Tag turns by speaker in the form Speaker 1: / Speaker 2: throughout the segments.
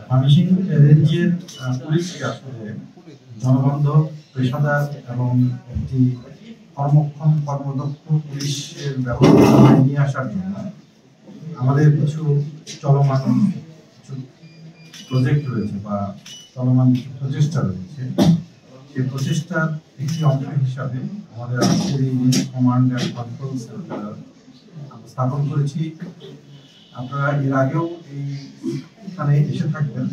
Speaker 1: ময়মনসিংহ রেঞ্জের পুলিশকে আসলে জনবান্ধব, পেশাদার এবং একটি কর্মক্ষম কর্মদক্ষ পুলিশের ব্যবস্থা নিয়ে আসার জন্য আমাদের কিছু চলমান কিছু প্রজেক্ট রয়েছে বা চলমান কিছু প্রচেষ্টা রয়েছে। সেই প্রচেষ্টার একটি অংশ হিসাবে আমাদের আজকের এই কমান্ড অ্যান্ড কন্ট্রোল সেন্টার স্থাপন করেছি। আপনারা এর আগেও এইখানে এসে থাকবেন,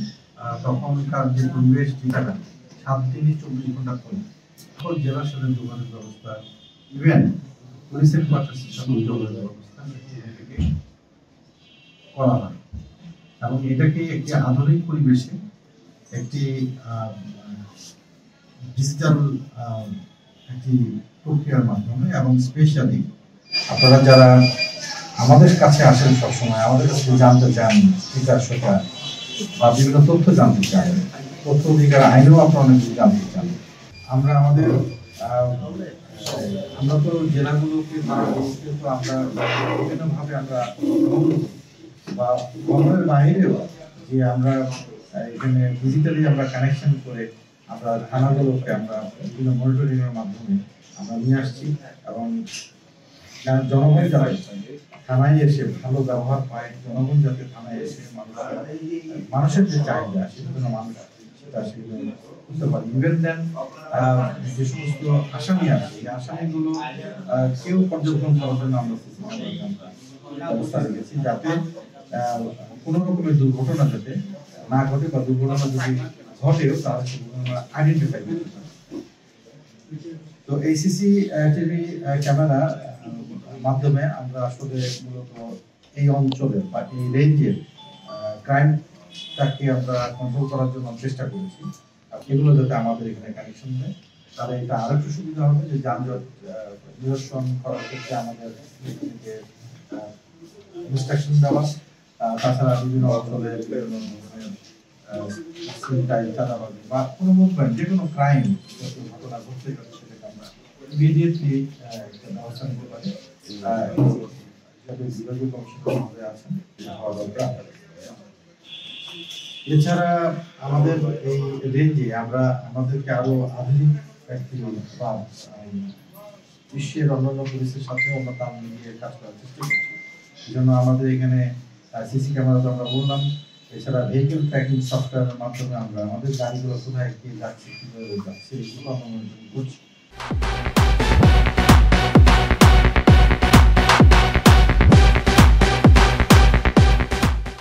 Speaker 1: তখনকার যে পরিবেশ যেটা 7 দিনই 24 ঘন্টা করে সকল জেলার সাথে যোগাযোগ ব্যবস্থা, ইভেন পুলিশের কোয়ার্টার্সের সাথে যোগাযোগ ব্যবস্থা করা হয় এবং এটাকে একটি আধুনিক পরিবেশে একটি ডিজিটাল একটি প্রক্রিয়ার মাধ্যমে এবং স্পেশালি আপনারা যারা আমাদের কাছে আসেন সবসময় আমাদের কাছে জানতে চান জিজ্ঞাসা বা বিভিন্ন তথ্য জানতে চান, তথ্য অধিকার আইনেও আপনারা অনেক কিছু জানতে চান। আমরা আমাদের আমরা তো জেলাগুলোকে তো আমরা বিভিন্নভাবে আমরা বা ভবনের বাইরেও যে আমরা এখানে ডিজিটালি আমরা কানেকশন করে আমরা থানাগুলোকে আমরা বিভিন্ন মনিটরিং এর মাধ্যমে আমরা নিয়ে আসছি এবং জনগণ যারা থানায় এসে ভালো ব্যবহার পায়, জনগণ যাতে থানায় এসে মানুষের যে চাহিদা সেটা মানুষ সেটা সেগুলো বুঝতে পারে। ইভেন দেন যে সমস্ত আসামি আছে এই আসামিগুলো কেউ পর্যবেক্ষণ করার জন্য আমরা ব্যবস্থা রেখেছি যাতে কোনো রকমের দুর্ঘটনা যাতে না ঘটে বা দুর্ঘটনা যদি ঘটেও তাহলে সেগুলো আইডেন্টিফাই করতে পারে। তো এই সিসি টিভি ক্যামেরা মাধ্যমে আমরা আসলে মূলত এই অঞ্চলের বা এই রেঞ্জের ক্রাইমটাকে আমরা কন্ট্রোল করার জন্য চেষ্টা করেছি। আর এগুলো যাতে আমাদের এখানে কানেকশন দেয় তাহলে এটা আরো একটু সুবিধা হবে যে যানজট নিরসন করার ক্ষেত্রে আমাদের ইনস্ট্রাকশন দেওয়া, তাছাড়া বিভিন্ন অঞ্চলের বা কোনো মুভমেন্ট যে কোনো ক্রাইম ঘটনা ঘটতে যাচ্ছে সেটাকে আমরা ইমিডিয়েটলি ব্যবস্থা নিতে পারি। এছাড়া আমাদের এই রেঞ্জে আমরা আমাদেরকে আরো আধুনিক বা বিশ্বের অন্যান্য পুলিশের সাথে আমরা তাল মিলিয়ে কাজ করার চেষ্টা করছি। এই জন্য আমাদের এখানে সিসি ক্যামেরা তো আমরা বললাম, এছাড়া ভেহিকেল ট্র্যাকিং সফটওয়্যারের মাধ্যমে আমরা আমাদের গাড়িগুলো কোথায় যাচ্ছে কিভাবে যাচ্ছে এগুলো আমরা মনিটরিং করছি।